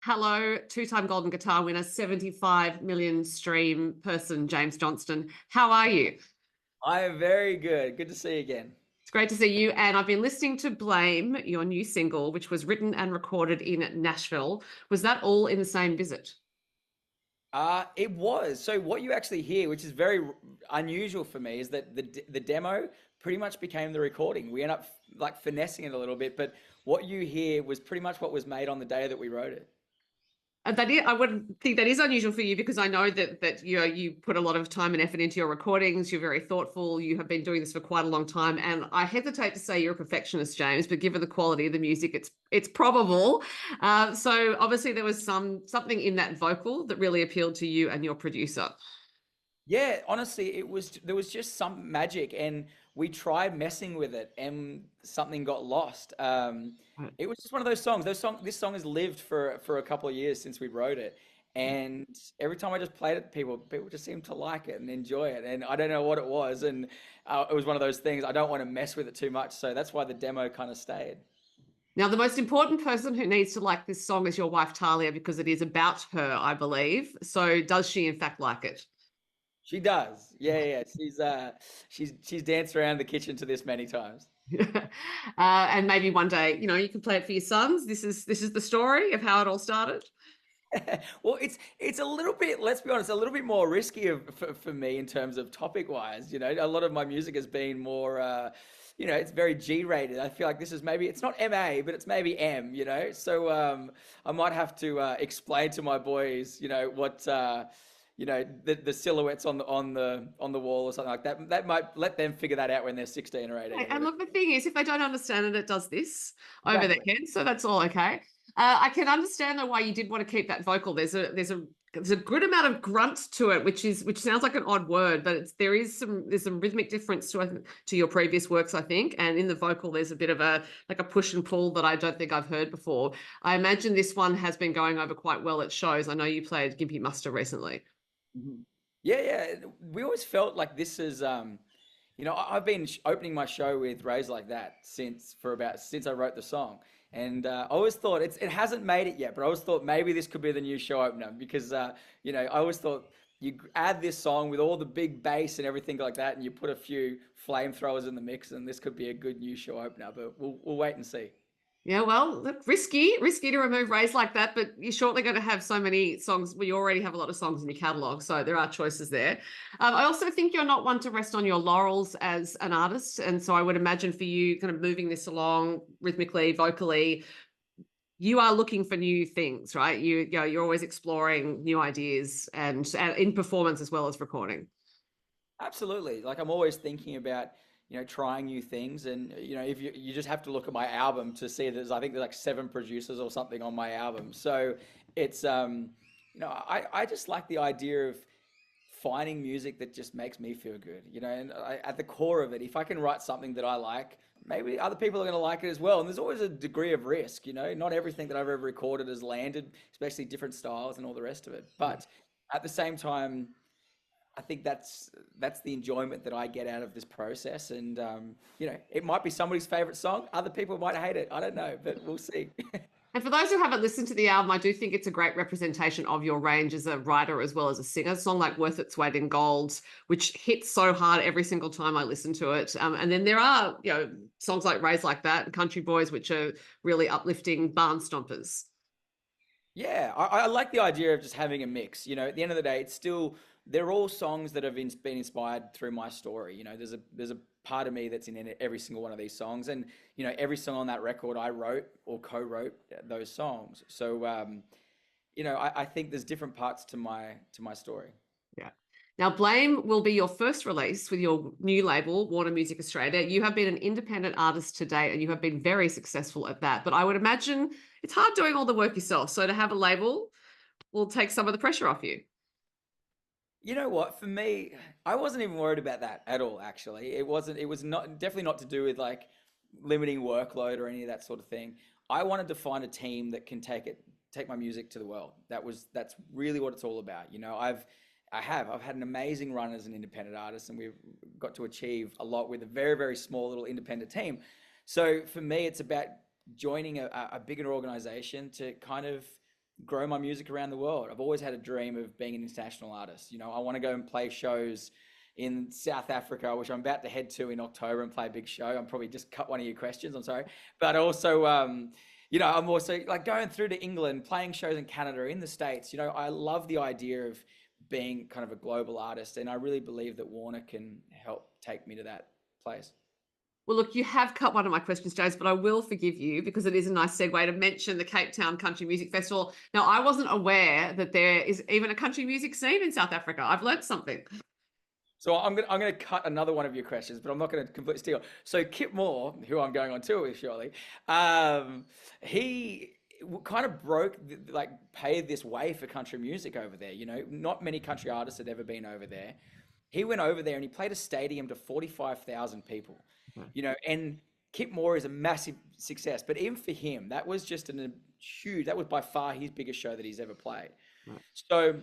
hello, two-time Golden Guitar winner, 75 million stream person, James Johnston. How are you? I am very good. Good to see you again. It's great to see you. And I've been listening to Blame, your new single, which was written and recorded in Nashville. Was that all in the same visit? It was. So what you actually hear, which is very unusual for me, is that the demo pretty much became the recording. We end up like finessing it a little bit, but what you hear was pretty much what was made on the day that we wrote it. I would think that is unusual for you because I know that you put a lot of time and effort into your recordings. You're very thoughtful. You have been doing this for quite a long time, and I hesitate to say you're a perfectionist, James. But given the quality of the music, it's probable. So obviously there was something in that vocal that really appealed to you and your producer. Yeah, honestly, there was just some magic, and we tried messing with it, and something got lost. It was just one of those songs. This song has lived for a couple of years since we wrote it, and every time I just played it to people just seemed to like it and enjoy it, and I don't know what it was, and it was one of those things. I don't want to mess with it too much, so that's why the demo kind of stayed. Now, the most important person who needs to like this song is your wife, Talia, because it is about her, I believe. So, does she, in fact, like it? She does, yeah, yeah. She's danced around the kitchen to this many times. And maybe one day, you can play it for your sons. This is the story of how it all started. Well, it's a little bit, let's be honest, a little bit more risky for me in terms of topic wise. You know, a lot of my music has been more, it's very G rated. I feel like this is maybe it's not MA, but it's maybe M. So I might have to explain to my boys, what. The silhouettes on the wall or something like that. That might let them figure that out when they're 16 or 18 or And whatever. look, the thing is, if they don't understand it, it does this over their Exactly. head. So that's all okay. I can understand though why you did want to keep that vocal. There's a good amount of grunt to it, which sounds like an odd word, but there's some rhythmic difference to your previous works, I think. And in the vocal, there's a bit of a like a push and pull that I don't think I've heard before. I imagine this one has been going over quite well at shows. I know you played Gimpy Muster recently. Mhm. Yeah, yeah. We always felt like this is, I've been opening my show with Rays Like That since I wrote the song, and I always thought it hasn't made it yet, but I always thought maybe this could be the new show opener because I always thought you add this song with all the big bass and everything like that, and you put a few flamethrowers in the mix, and this could be a good new show opener. But we'll wait and see. Yeah, well, look, risky to remove Rays like that, but you're shortly going to have so many songs. Well, you already have a lot of songs in your catalog, so there are choices there. I also think you're not one to rest on your laurels as an artist, and so I would imagine for you, kind of moving this along rhythmically, vocally, you are looking for new things, right? You're always exploring new ideas and in performance as well as recording. Absolutely. Like I'm always thinking about, trying new things. And, if you just have to look at my album to see I think there's like 7 producers or something on my album. So it's, I just like the idea of finding music that just makes me feel good, and at the core of it, if I can write something that I like, maybe other people are going to like it as well. And there's always a degree of risk, not everything that I've ever recorded has landed, especially different styles and all the rest of it. But at the same time, I think that's the enjoyment that I get out of this process, and it might be somebody's favorite song. Other people might hate it. I don't know, but we'll see. And for those who haven't listened to the album, I do think it's a great representation of your range as a writer as well as a singer. A song like Worth Its Weight in Gold, which hits so hard every single time I listen to it. And then there are, songs like Raised Like That and Country Boys, which are really uplifting barn stompers. Yeah, I like the idea of just having a mix. At the end of the day, they're all songs that have been inspired through my story. There's a part of me that's in every single one of these songs, and every song on that record I wrote or co-wrote those songs. So I think there's different parts to my story. Yeah. Now, Blame will be your first release with your new label, Warner Music Australia. You have been an independent artist to date and you have been very successful at that. But I would imagine it's hard doing all the work yourself. So to have a label will take some of the pressure off you. You know what? For me, I wasn't even worried about that at all, actually. It wasn't, it was not definitely not to do with like limiting workload or any of that sort of thing. I wanted to find a team that can take my music to the world. That's really what it's all about. I've had an amazing run as an independent artist, and we've got to achieve a lot with a very, very small little independent team. So for me, it's about joining a bigger organization to kind of grow my music around the world. I've always had a dream of being an international artist. You know, I want to go and play shows in South Africa, which I'm about to head to in October and play a big show. I'm probably just cut one of your questions. I'm sorry, but also, you know, I'm also like going through to England, playing shows in Canada, in the States. You know, I love the idea of being kind of a global artist, and I really believe that Warner can help take me to that place. Well, look, you have cut one of my questions, James, but I will forgive you because it is a nice segue to mention the Cape Town Country Music Festival. Now, I wasn't aware that there is even a country music scene in South Africa. I've learned something. So I'm gonna cut another one of your questions, but I'm not gonna completely steal. So Kip Moore, who I'm going on tour with shortly, he kind of like paved this way for country music over there. You know, not many country artists had ever been over there. He went over there and he played a stadium to 45,000 people. Right. You know, and Kip Moore is a massive success, but even for him, that was just a huge. That was by far his biggest show that he's ever played. Right. So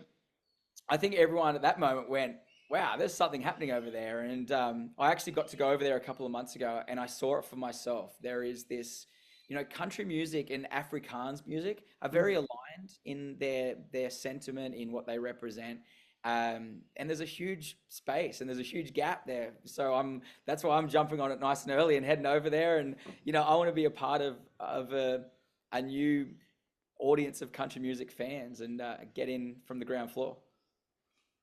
I think everyone at that moment went, wow, there's something happening over there. And I actually got to go over there a couple of months ago and I saw it for myself. There is this, you know, country music and Afrikaans music are very aligned in their sentiment, in what they represent. And there's a huge space and there's a huge gap there. So that's why I'm jumping on it nice and early and heading over there. And, you know, I want to be a part of a new audience of country music fans and get in from the ground floor.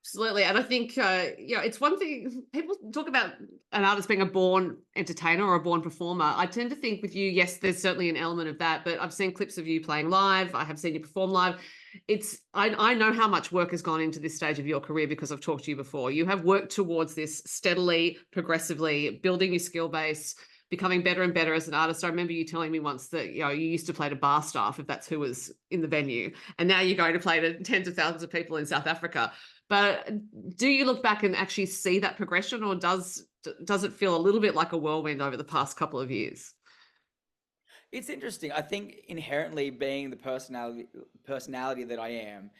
Absolutely. And I think, it's one thing people talk about an artist being a born entertainer or a born performer. I tend to think with you, yes, there's certainly an element of that, but I've seen clips of you playing live. I have seen you perform live. I know how much work has gone into this stage of your career because I've talked to you before. You have worked towards this steadily, progressively, building your skill base, becoming better and better as an artist. I remember you telling me once that, you know, you used to play to bar staff if that's who was in the venue, and now you're going to play to tens of thousands of people in South Africa. But do you look back and actually see that progression, or does it feel a little bit like a whirlwind over the past couple of years? It's interesting. I think inherently being the personality that I am,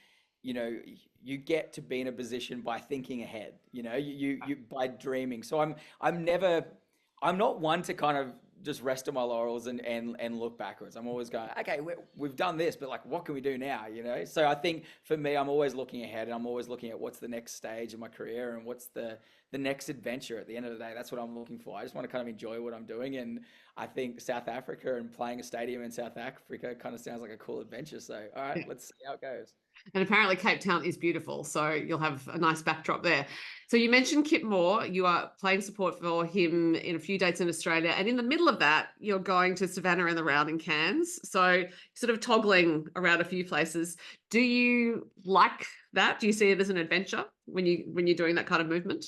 you know, you get to be in a position by thinking ahead, you know, you by dreaming. So I'm not one to kind of just rest on my laurels and look backwards. I'm always going, okay, we've done this, but like, what can we do now? You know? So I think for me, I'm always looking ahead and I'm always looking at what's the next stage of my career and what's the next adventure at the end of the day. That's what I'm looking for. I just want to kind of enjoy what I'm doing. And I think South Africa and playing a stadium in South Africa kind of sounds like a cool adventure. So, all right, let's see how it goes. And apparently Cape Town is beautiful, so you'll have a nice backdrop there. So you mentioned Kip Moore. You are playing support for him in a few dates in Australia. And in the middle of that, you're going to Savannah and the Round in Cairns. So sort of toggling around a few places. Do you like that? Do you see it as an adventure when you're doing that kind of movement?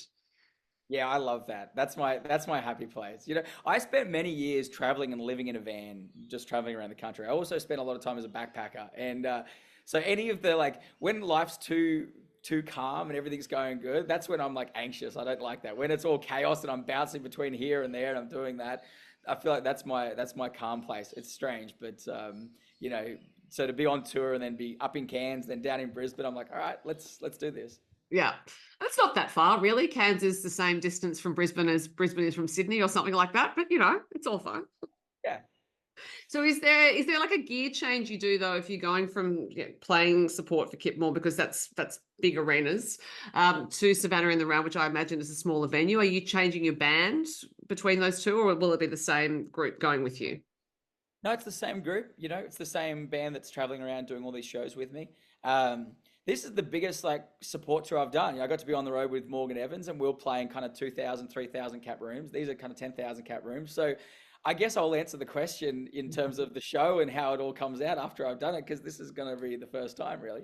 Yeah, I love that. That's my happy place. You know, I spent many years traveling and living in a van, just traveling around the country. I also spent a lot of time as a backpacker, and so any of the like when life's too calm and everything's going good, that's when I'm like anxious. I don't like that. When it's all chaos and I'm bouncing between here and there and I'm doing that, I feel like that's my calm place. It's strange, but you know, so to be on tour and then be up in Cairns, then down in Brisbane, I'm like, all right, let's do this. Yeah. That's not that far, really. Cairns is the same distance from Brisbane as Brisbane is from Sydney or something like that. But, you know, it's all fine. Yeah. So is there like a gear change you do though if you're going from playing support for Kip Moore, because that's big arenas, to Savannah in the Round, which I imagine is a smaller venue? Are you changing your band between those two, or will it be the same group going with you? No, it's the same group. You know, it's the same band that's traveling around doing all these shows with me. This is the biggest like support tour I've done. You know, I got to be on the road with Morgan Evans, and we're playing kind of 2,000, 3,000 cap rooms. These are kind of 10,000 cap rooms. So I guess I'll answer the question in terms of the show and how it all comes out after I've done it, because this is going to be the first time, really.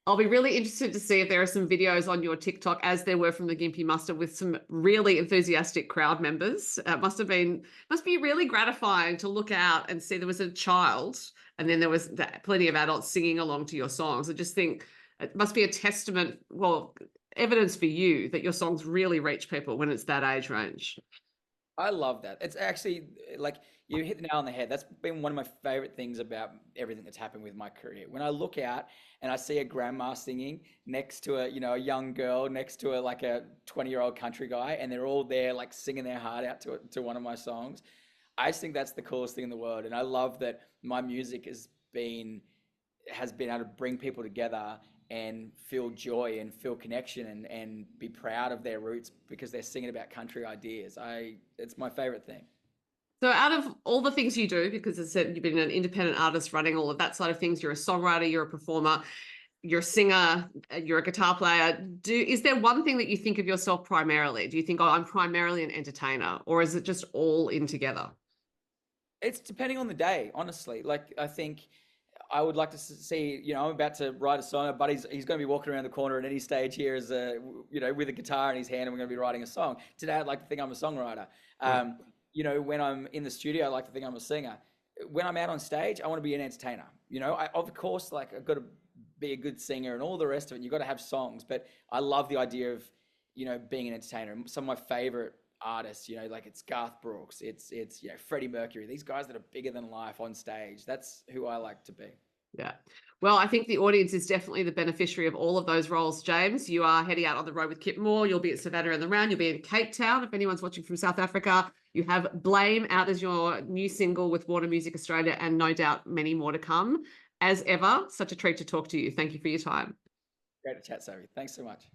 I'll be really interested to see if there are some videos on your TikTok, as there were from the Gympie Muster, with some really enthusiastic crowd members. Must be really gratifying to look out and see there was a child and then there was plenty of adults singing along to your songs. I just think it must be a testament, well, evidence for you that your songs really reach people when it's that age range. I love that. It's actually like you hit the nail on the head. That's been one of my favorite things about everything that's happened with my career. When I look out and I see a grandma singing next to a young girl next to like a 20-year-old country guy, and they're all there like singing their heart out to one of my songs. I just think that's the coolest thing in the world. And I love that my music has been has been able to bring people together and feel joy and feel connection and be proud of their roots because they're singing about country ideas. It's my favorite thing. So out of all the things you do, because as I said, you've been an independent artist running all of that side of things, you're a songwriter, you're a performer, you're a singer, you're a guitar player. Is there one thing that you think of yourself primarily? Do you think, oh, I'm primarily an entertainer, or is it just all in together? It's depending on the day, honestly. Like I think I would like to see, I'm about to write a song, but he's going to be walking around the corner at any stage here as with a guitar in his hand, and we're going to be writing a song. Today, I'd like to think I'm a songwriter. When I'm in the studio, I like to think I'm a singer. When I'm out on stage, I want to be an entertainer. Of course, like I've got to be a good singer and all the rest of it. You've got to have songs, but I love the idea of, being an entertainer. Some of my favorite artists, like it's Garth Brooks, it's Freddie Mercury, these guys that are bigger than life on stage. That's who I like to be. Yeah. Well, I think the audience is definitely the beneficiary of all of those roles, James. You are heading out on the road with Kip Moore. You'll be at Savannah and the Round. You'll be in Cape Town. If anyone's watching from South Africa, you have Blame out as your new single with Warner Music Australia, and no doubt many more to come. As ever, such a treat to talk to you. Thank you for your time. Great to chat, Sophie. Thanks so much.